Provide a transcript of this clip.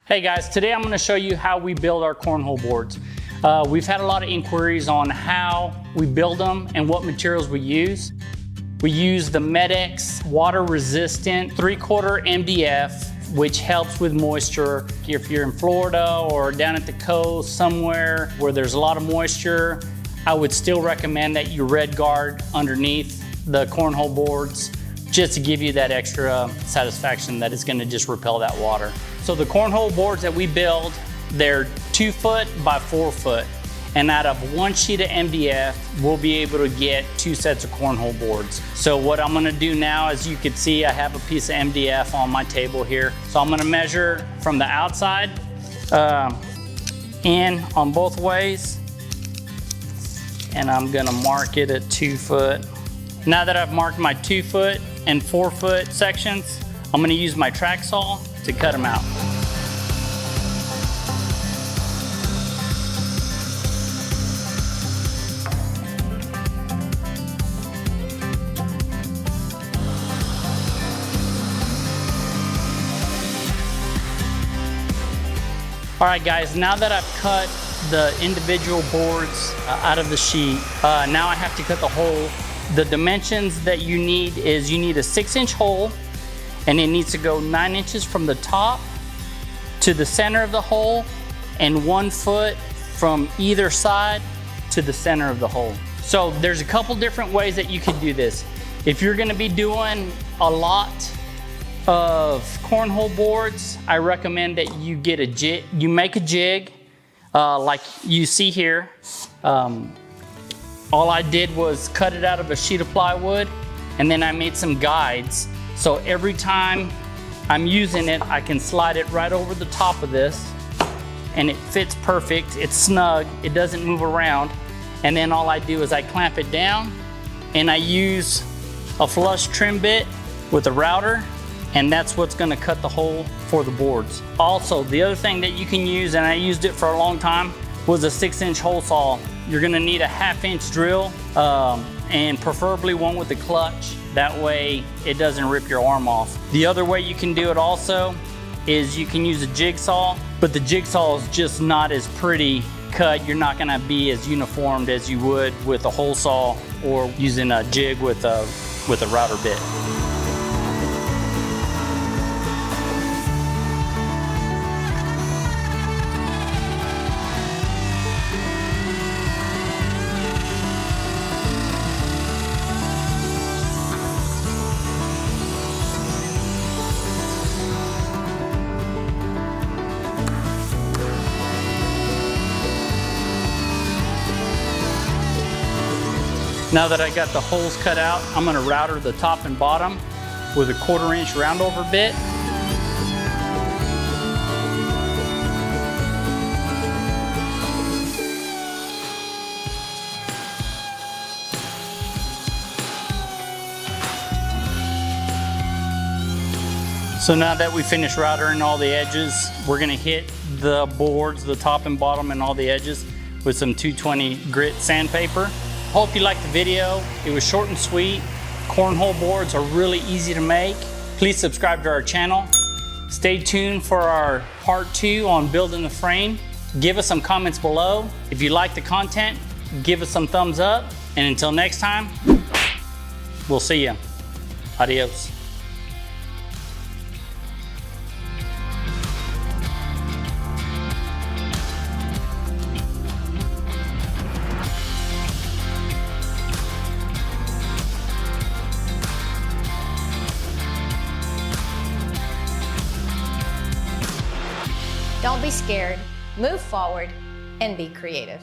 Hey guys, today I'm going to show you how we build our cornhole boards. We've had a lot of inquiries on how we build them and what materials we use. We use the Medex water resistant 3/4 MDF, which helps with moisture. If you're in Florida or down at the coast somewhere where there's a lot of moisture, I would still recommend that you red guard underneath the cornhole boards just to give you that extra satisfaction that it's going to just repel that water. So the cornhole boards that we build, they're 2 foot by 4 foot. And out of 1 sheet of MDF, we'll be able to get 2 sets of cornhole boards. So what I'm gonna do now, as you can see, I have a piece of MDF on my table here. So I'm gonna measure from the outside in on both ways. And I'm gonna mark it at 2 foot. Now that I've marked my 2 foot and 4 foot sections, I'm gonna use my track saw to cut them out. All right guys, now that I've cut the individual boards out of the sheet, now I have to cut the hole. The dimensions that you need is you need a 6-inch hole, and it needs to go 9 inches from the top to the center of the hole and 1 foot from either side to the center of the hole. So there's a couple different ways that you can do this. If you're gonna be doing a lot of cornhole boards, I recommend that you get a jig. You make a jig like you see here. All I did was cut it out of a sheet of plywood, and then I made some guides. So every time I'm using it, I can slide it right over the top of this, and it fits perfect. It's snug, it doesn't move around. And then all I do is I clamp it down, and I use a flush trim bit with a router, and that's what's gonna cut the hole for the boards. Also, the other thing that you can use, and I used it for a long time, was a 6-inch hole saw. You're gonna need a 1/2-inch drill, and preferably one with a clutch. That way it doesn't rip your arm off. The other way you can do it also is you can use a jigsaw, but the jigsaw is just not as pretty cut. You're not gonna be as uniformed as you would with a hole saw or using a jig with a router bit. Now that I got the holes cut out, I'm gonna router the top and bottom with a 1/4-inch roundover bit. So now that we finished routering all the edges, we're gonna hit the boards, the top and bottom and all the edges with some 220 grit sandpaper. Hope you liked the video. It was short and sweet. Cornhole boards are really easy to make. Please subscribe to our channel. Stay tuned for our part 2 on building the frame. Give us some comments below. If you like the content, give us some thumbs up. And until next time, we'll see you. Adios. Don't be scared, move forward, and be creative.